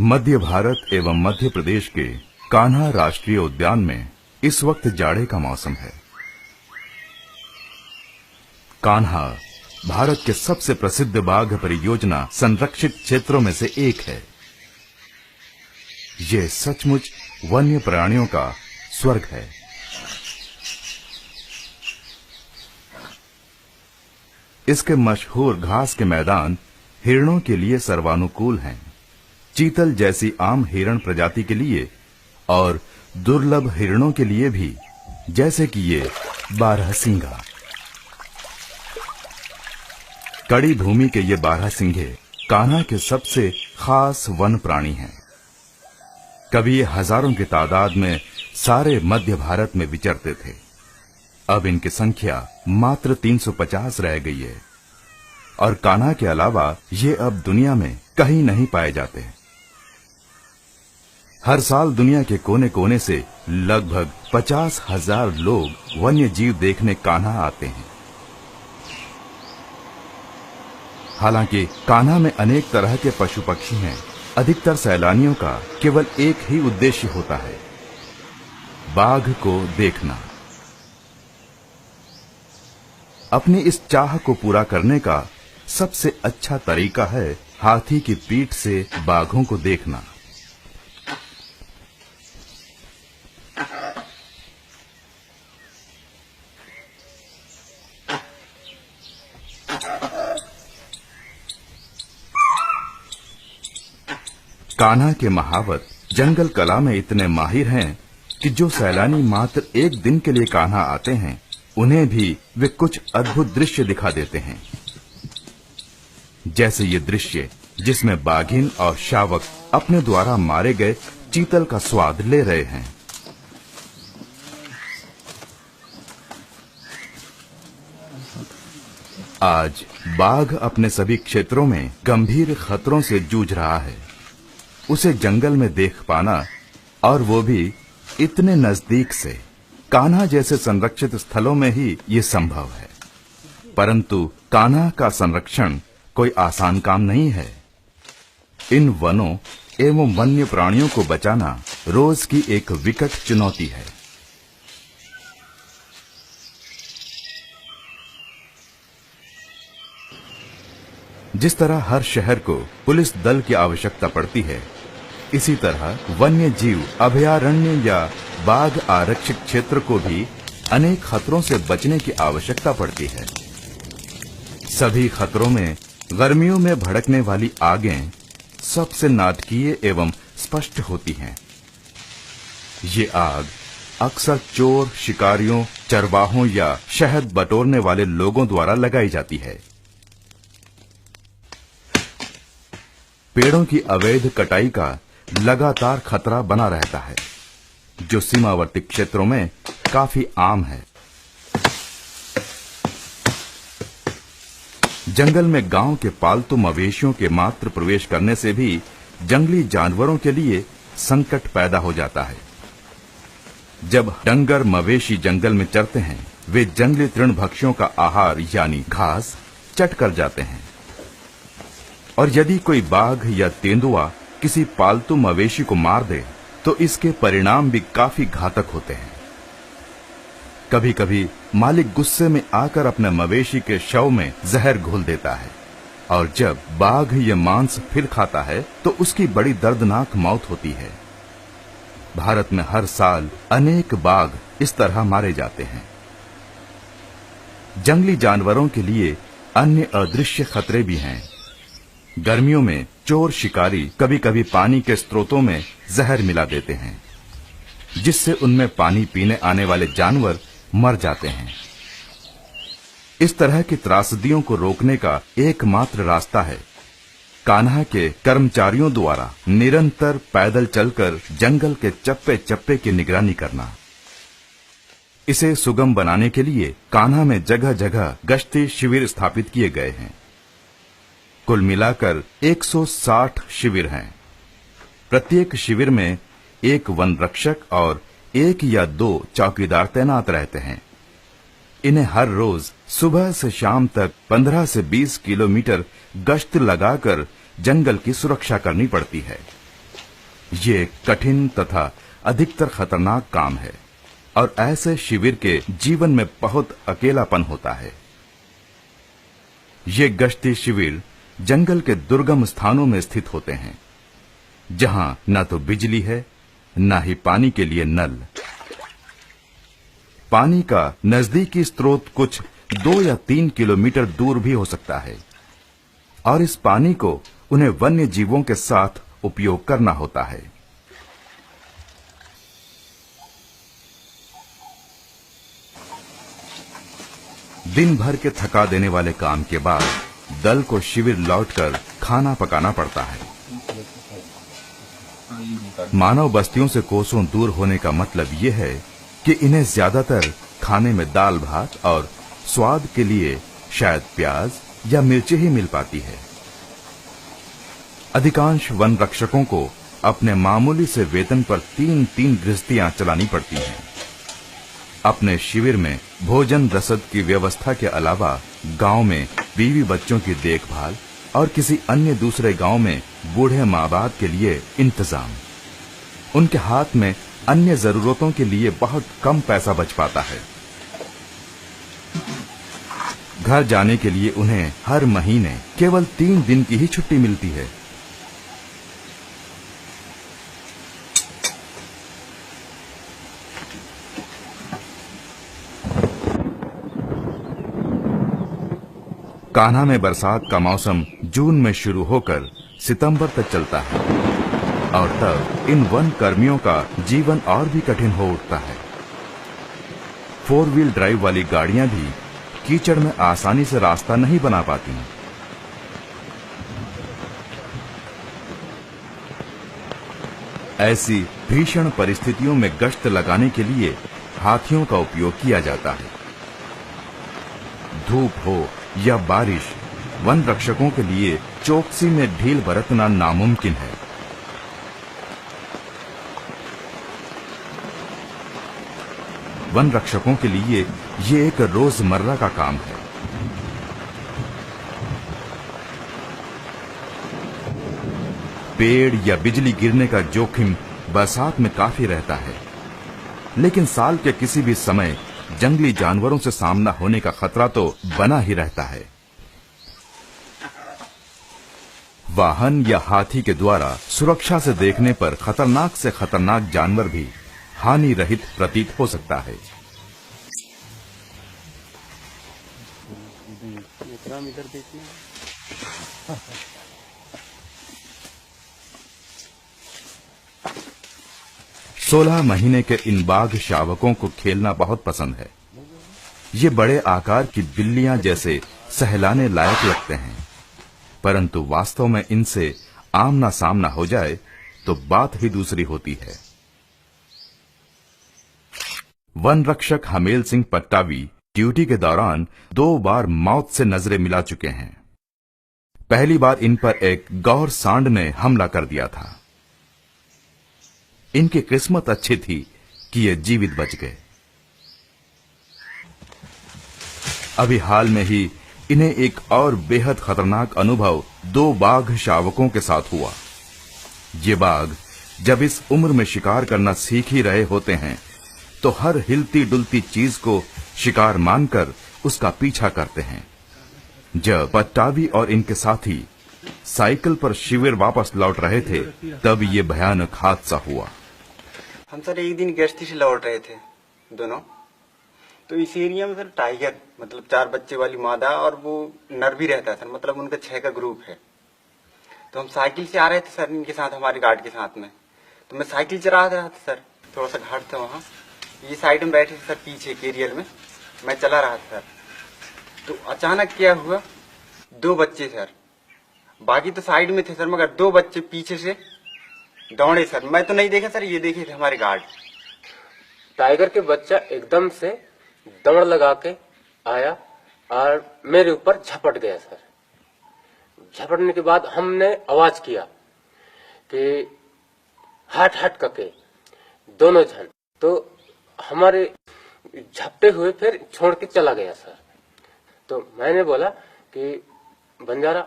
मध्य भारत एवं मध्य प्रदेश के कान्हा राष्ट्रीय उद्यान में इस वक्त जाड़े का मौसम है। कान्हा भारत के सबसे प्रसिद्ध बाघ परियोजना संरक्षित क्षेत्रों में से एक है। ये सचमुच वन्य प्राणियों का स्वर्ग है। इसके मशहूर घास के मैदान हिरणों के लिए सर्वानुकूल हैं, चीतल जैसी आम हिरण प्रजाति के लिए और दुर्लभ हिरणों के लिए भी, जैसे कि ये बारहसिंगा। कड़ी भूमि के ये बारहसिंगे कान्हा के सबसे खास वन प्राणी हैं। कभी ये हजारों की तादाद में सारे मध्य भारत में विचरते थे। अब इनकी संख्या मात्र 350 रह गई है और कान्हा के अलावा ये अब दुनिया में कहीं नहीं पाए जाते। हर साल दुनिया के कोने कोने से लगभग 50,000 लोग वन्य जीव देखने कान्हा आते हैं। हालांकि कान्हा में अनेक तरह के पशु पक्षी हैं। अधिकतर सैलानियों का केवल एक ही उद्देश्य होता है, बाघ को देखना। अपनी इस चाह को पूरा करने का सबसे अच्छा तरीका है हाथी की पीठ से बाघों को देखना। कान्हा के महावत जंगल कला में इतने माहिर हैं कि जो सैलानी मात्र एक दिन के लिए कान्हा आते हैं, उन्हें भी वे कुछ अद्भुत दृश्य दिखा देते हैं। जैसे ये दृश्य जिसमें बाघिन और शावक अपने द्वारा मारे गए चीतल का स्वाद ले रहे हैं। आज बाघ अपने सभी क्षेत्रों में गंभीर खतरों से जूझ रहा है। उसे जंगल में देख पाना, और वो भी इतने नजदीक से, कान्हा जैसे संरक्षित स्थलों में ही ये संभव है। परंतु कान्हा का संरक्षण कोई आसान काम नहीं है। इन वनों एवं वन्य प्राणियों को बचाना रोज की एक विकट चुनौती है। जिस तरह हर शहर को पुलिस दल की आवश्यकता पड़ती है, इसी तरह वन्य जीव अभयारण्य या बाघ आरक्षित क्षेत्र को भी अनेक खतरों से बचने की आवश्यकता पड़ती है। सभी खतरों में गर्मियों में भड़कने वाली आगें सबसे नाटकीय एवं स्पष्ट होती हैं। ये आग अक्सर चोर, शिकारियों, चरवाहों या शहद बटोरने वाले लोगों द्वारा लगाई जाती है। पेड़ों की अवैध कटाई का लगातार खतरा बना रहता है, जो सीमावर्ती क्षेत्रों में काफी आम है। जंगल में गांव के पालतू मवेशियों के मात्र प्रवेश करने से भी जंगली जानवरों के लिए संकट पैदा हो जाता है। जब डंगर मवेशी जंगल में चरते हैं, वे जंगली तृणभक्षियों का आहार यानी घास चट कर जाते हैं। और यदि कोई बाघ या तेंदुआ किसी पालतू मवेशी को मार दे, तो इसके परिणाम भी काफी घातक होते हैं। कभी कभी मालिक गुस्से में आकर अपने मवेशी के शव में जहर घोल देता है, और जब बाघ ये मांस फिर खाता है तो उसकी बड़ी दर्दनाक मौत होती है। भारत में हर साल अनेक बाघ इस तरह मारे जाते हैं। जंगली जानवरों के लिए अन्य अदृश्य खतरे भी हैं। गर्मियों में चोर शिकारी कभी कभी पानी के स्रोतों में जहर मिला देते हैं, जिससे उनमें पानी पीने आने वाले जानवर मर जाते हैं। इस तरह की त्रासदियों को रोकने का एकमात्र रास्ता है कान्हा के कर्मचारियों द्वारा निरंतर पैदल चलकर जंगल के चप्पे चप्पे की निगरानी करना। इसे सुगम बनाने के लिए कान्हा में जगह जगह गश्ती शिविर स्थापित किए गए हैं। कुल मिलाकर 160 शिविर हैं। प्रत्येक शिविर में एक वन रक्षक और 1 या 2 चौकीदार तैनात रहते हैं। इन्हें हर रोज सुबह से शाम तक 15 से 20 किलोमीटर गश्त लगाकर जंगल की सुरक्षा करनी पड़ती है। ये कठिन तथा अधिकतर खतरनाक काम है और ऐसे शिविर के जीवन में बहुत अकेलापन होता है। ये गश्ती शिविर जंगल के दुर्गम स्थानों में स्थित होते हैं, जहां न तो बिजली है न ही पानी के लिए नल। पानी का नजदीकी स्रोत कुछ 2 या 3 किलोमीटर दूर भी हो सकता है और इस पानी को उन्हें वन्य जीवों के साथ उपयोग करना होता है। दिन भर के थका देने वाले काम के बाद दल को शिविर लौटकर खाना पकाना पड़ता है। मानव बस्तियों से कोसों दूर होने का मतलब यह है कि इन्हें ज्यादातर खाने में दाल भात और स्वाद के लिए शायद प्याज या मिर्ची ही मिल पाती है। अधिकांश वन रक्षकों को अपने मामूली से वेतन पर 3-3 गृहस्थियां चलानी पड़ती हैं। अपने शिविर में भोजन रसद की व्यवस्था के अलावा गांव में बीवी बच्चों की देखभाल और किसी अन्य दूसरे गांव में बूढ़े माँ बाप के लिए इंतजाम। उनके हाथ में अन्य जरूरतों के लिए बहुत कम पैसा बच पाता है। घर जाने के लिए उन्हें हर महीने केवल 3 दिन की ही छुट्टी मिलती है। कान्हा में बरसात का मौसम जून में शुरू होकर सितंबर तक चलता है और तब इन वन कर्मियों का जीवन और भी कठिन हो उठता है। 4 व्हील ड्राइव वाली गाड़ियां भी कीचड़ में आसानी से रास्ता नहीं बना पाती। ऐसी भीषण परिस्थितियों में गश्त लगाने के लिए हाथियों का उपयोग किया जाता है। धूप हो या बारिश, वन रक्षकों के लिए चौकसी में ढील बरतना नामुमकिन है। वन रक्षकों के लिए ये एक रोजमर्रा का काम है। पेड़ या बिजली गिरने का जोखिम बरसात में काफी रहता है, लेकिन साल के किसी भी समय जंगली जानवरों से सामना होने का खतरा तो बना ही रहता है। वाहन या हाथी के द्वारा सुरक्षा से देखने पर खतरनाक से खतरनाक जानवर भी हानि रहित प्रतीत हो सकता है। इधर देखना। 16 महीने के इन बाघ शावकों को खेलना बहुत पसंद है। ये बड़े आकार की बिल्लियां जैसे सहलाने लायक लगते हैं, परंतु वास्तव में इनसे आमना सामना हो जाए तो बात ही दूसरी होती है। वन रक्षक हमेल सिंह पट्टावी ड्यूटी के दौरान 2 बार मौत से नजरें मिला चुके हैं। पहली बार इन पर एक गौर सांड ने हमला कर दिया था। इनकी किस्मत अच्छी थी कि ये जीवित बच गए। अभी हाल में ही इन्हें एक और बेहद खतरनाक अनुभव 2 बाघ शावकों के साथ हुआ। ये बाघ जब इस उम्र में शिकार करना सीख ही रहे होते हैं तो हर हिलती डुलती चीज को शिकार मानकर उसका पीछा करते हैं। जब पट्टावी और इनके साथी साइकिल पर शिविर वापस लौट रहे थे तब ये भयानक हादसा हुआ। हम सर एक दिन गश्ती से लौट रहे थे दोनों, तो इस एरिया में सर टाइगर मतलब 4 बच्चे वाली मादा और वो नर भी रहता है सर, मतलब उनका 6 का ग्रुप है। तो हम साइकिल से आ रहे थे सर इनके साथ, हमारे गार्ड के साथ में। तो मैं साइकिल चला रहा था सर, थोड़ा सा घाट था वहाँ, ये साइड में बैठे थे सर पीछे केरियर में, मैं चला रहा था सर। तो अचानक क्या हुआ, 2 बच्चे सर, बाकी तो साइड में थे सर, मगर 2 बच्चे पीछे से दौड़े सर। मैं तो नहीं देखा सर, ये देखे थे हमारे गार्ड। टाइगर के बच्चा एकदम से दौड़ लगा के आया और मेरे ऊपर झपट गया सर। झपटने के बाद हमने आवाज किया कि हट हट करके दोनों जन, तो हमारे झपटे हुए फिर छोड़ के चला गया सर। तो मैंने बोला कि बंजारा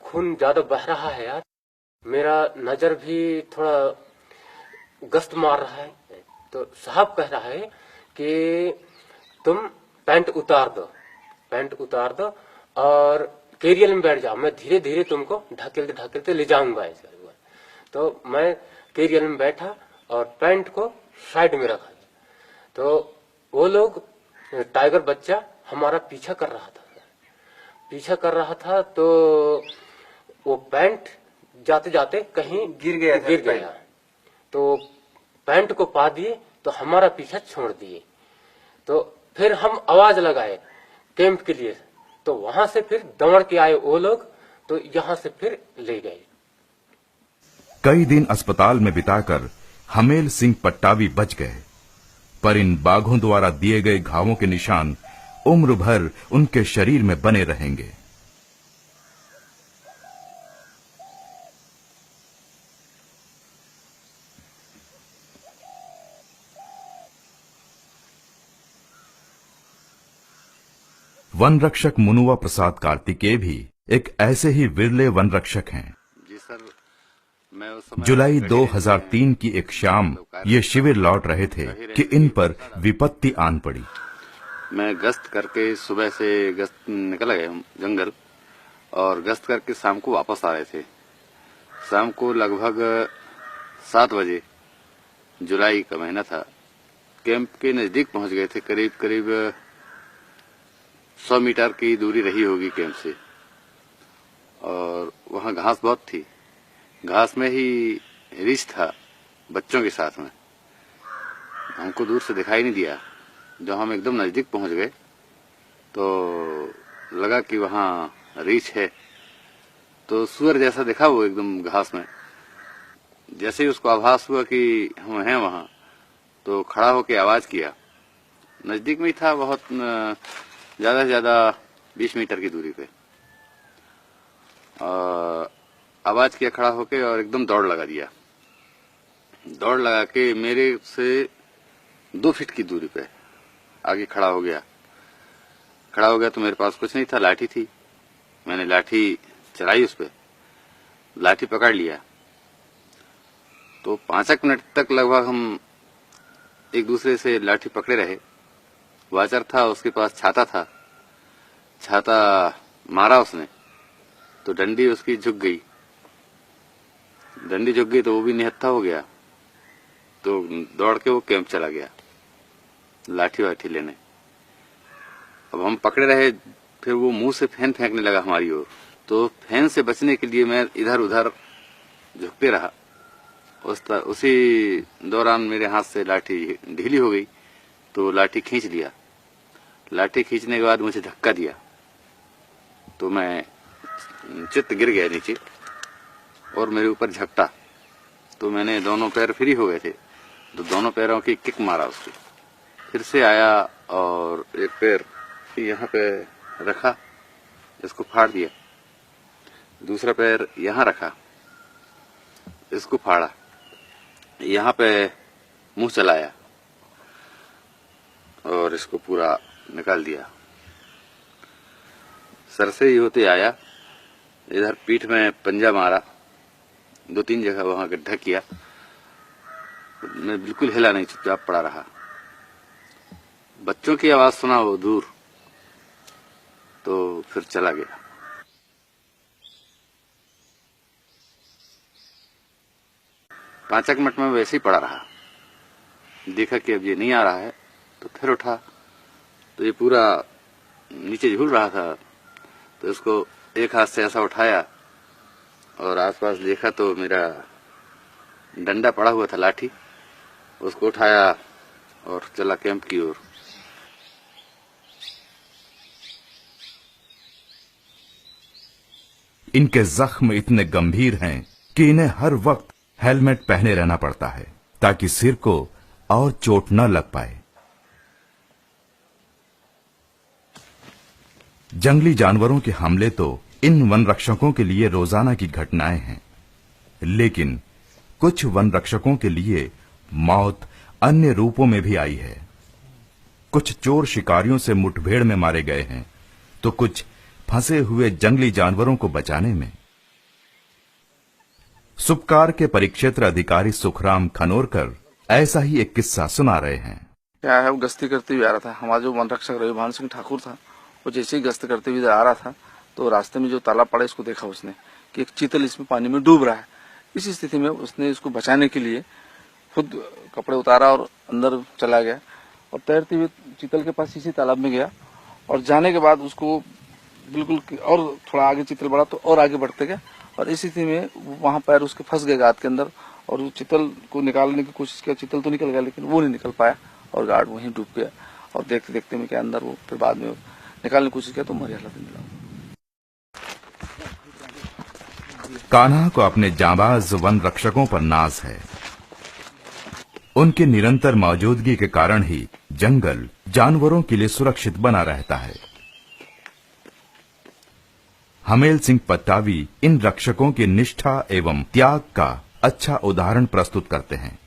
खून ज्यादा बह रहा है यार, मेरा नजर भी थोड़ा गश्त मार रहा है, तो साहब कह रहा है कि तुम पैंट उतार दो और कैरियर में बैठ जाओ, मैं धीरे धीरे तुमको ढकेलते ले जाऊंगा ऐसा हुआ। तो मैं कैरियर में बैठा और पैंट को साइड में रखा, तो वो लोग टाइगर बच्चा हमारा पीछा कर रहा था, तो वो पैंट जाते जाते कहीं गिर गया, तो पैंट को पा दिए तो हमारा पीछा छोड़ दिए। तो फिर हम आवाज लगाए कैंप के लिए, तो वहां से फिर दौड़ के आए वो लोग, तो यहाँ से फिर ले गए। कई दिन अस्पताल में बिताकर हमेल सिंह पट्टावी बच गए, पर इन बाघों द्वारा दिए गए घावों के निशान उम्र भर उनके शरीर में बने रहेंगे। वन रक्षक मुनुआ प्रसाद कार्तिकेय भी एक ऐसे ही विरले वन रक्षक हैं। जी सर, मैं उस समय जुलाई 2003 की एक शाम ये शिविर लौट रहे थे कि इन पर विपत्ति आन पड़ी। मैं गश्त करके सुबह से गश्त निकल गए हम जंगल, और गश्त करके शाम को वापस आ रहे थे। शाम को लगभग 7 बजे, जुलाई का महीना था, कैंप के नजदीक पहुंच गए थे। करीब 100 मीटर की दूरी रही होगी कैंप से, और वहां घास बहुत थी। घास में ही रीछ था बच्चों के साथ में। हमको दूर से दिखाई नहीं दिया। जब हम एकदम नजदीक पहुंच गए तो लगा कि वहां रीछ है, तो सुअर जैसा दिखा वो एकदम घास में। जैसे ही उसको आभास हुआ कि हम हैं वहां, तो खड़ा होकर आवाज किया। नजदीक में ही था, बहुत ज्यादा से ज्यादा 20 मीटर की दूरी पे। आवाज किया खड़ा होके, और एकदम दौड़ लगा दिया। दौड़ लगा के मेरे से 2 फीट की दूरी पे आगे खड़ा हो गया। तो मेरे पास कुछ नहीं था, लाठी थी। मैंने लाठी चलाई उस पे, लाठी पकड़ लिया। तो 5 मिनट तक लगभग हम एक दूसरे से लाठी पकड़े रहे। वाचर था, उसके पास छाता था, छाता मारा उसने तो डंडी उसकी झुक गई। तो वो भी निहत्था हो गया। तो दौड़ के वो कैंप चला गया लाठी वाठी लेने। अब हम पकड़े रहे, फिर वो मुंह से फैन फेंकने लगा हमारी ओर। तो फैन से बचने के लिए मैं इधर उधर झुकते रहा। उसी दौरान मेरे हाथ से लाठी ढीली हो गई, तो लाठी खींच लिया। लाठी खींचने के बाद मुझे धक्का दिया, तो मैं चित्त गिर गया नीचे और मेरे ऊपर झपटा। तो मैंने दोनों पैर फ्री हो गए थे, तो दोनों पैरों की किक मारा उसको। फिर से आया और एक पैर यहाँ पे रखा, इसको फाड़ दिया। दूसरा पैर यहाँ रखा, इसको फाड़ा। यहाँ पे मुंह चलाया और इसको पूरा निकाल दिया। सर से ही होते आया, इधर पीठ में पंजा मारा, 2-3 जगह वहां गड्ढा किया। मैं बिल्कुल हिला नहीं, चुपचाप पड़ा रहा। बच्चों की आवाज सुना वो दूर, तो फिर चला गया। पांच एक मिनट में वैसे ही पड़ा रहा। देखा कि अब ये नहीं आ रहा है, तो फिर उठा, तो ये पूरा नीचे झूल रहा था। तो इसको एक हाथ से ऐसा उठाया और आसपास देखा तो मेरा डंडा पड़ा हुआ था, लाठी। उसको उठाया और चला कैंप की ओर। इनके जख्म इतने गंभीर हैं कि इन्हें हर वक्त हेलमेट पहने रहना पड़ता है, ताकि सिर को और चोट न लग पाए। जंगली जानवरों के हमले तो इन वन रक्षकों के लिए रोजाना की घटनाएं हैं, लेकिन कुछ वन रक्षकों के लिए मौत अन्य रूपों में भी आई है। कुछ चोर शिकारियों से मुठभेड़ में मारे गए हैं, तो कुछ फंसे हुए जंगली जानवरों को बचाने में। सुपकार के परिक्षेत्र अधिकारी सुखराम खनोरकर ऐसा ही एक किस्सा सुना रहे हैं। क्या है, वो गश्ती करते हुए आ रहा था। हमारा जो वन रक्षक रविभान सिंह ठाकुर था, वो जैसे ही गश्त करते हुए आ रहा था तो रास्ते में जो तालाब पड़ा इसको देखा उसने कि एक चीतल इसमें पानी में डूब रहा है। इस स्थिति में उसने इसको बचाने के लिए खुद कपड़े उतारा और अंदर चला गया और तैरते हुए चीतल के पास इसी तालाब में गया। और जाने के बाद उसको बिल्कुल और थोड़ा आगे चीतल बढ़ा तो और आगे बढ़ते गया और इस स्थिति में वहां पैर उसके फंस गए गाद के अंदर और वो चीतल को निकालने की कोशिश किया। चीतल तो निकल गया लेकिन वो नहीं निकल पाया और गार्ड वहीं डूब गया। और देखते देखते में क्या अंदर वो फिर बाद में निकालने की कोशिश किया तो मरी हालत में मिला। कान्हा को अपने जांबाज वन रक्षकों पर नाज है। उनकी निरंतर मौजूदगी के कारण ही जंगल जानवरों के लिए सुरक्षित बना रहता है। हमेल सिंह पट्टावी इन रक्षकों की निष्ठा एवं त्याग का अच्छा उदाहरण प्रस्तुत करते हैं।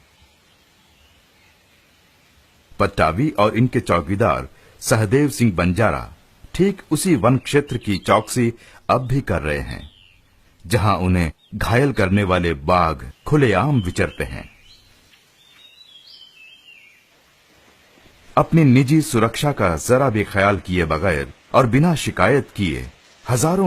पट्टावी और इनके चौकीदार सहदेव सिंह बंजारा ठीक उसी वन क्षेत्र की चौकसी अब भी कर रहे हैं जहां उन्हें घायल करने वाले बाघ खुलेआम विचरते हैं। अपनी निजी सुरक्षा का जरा भी ख्याल किए बगैर और बिना शिकायत किए हजारों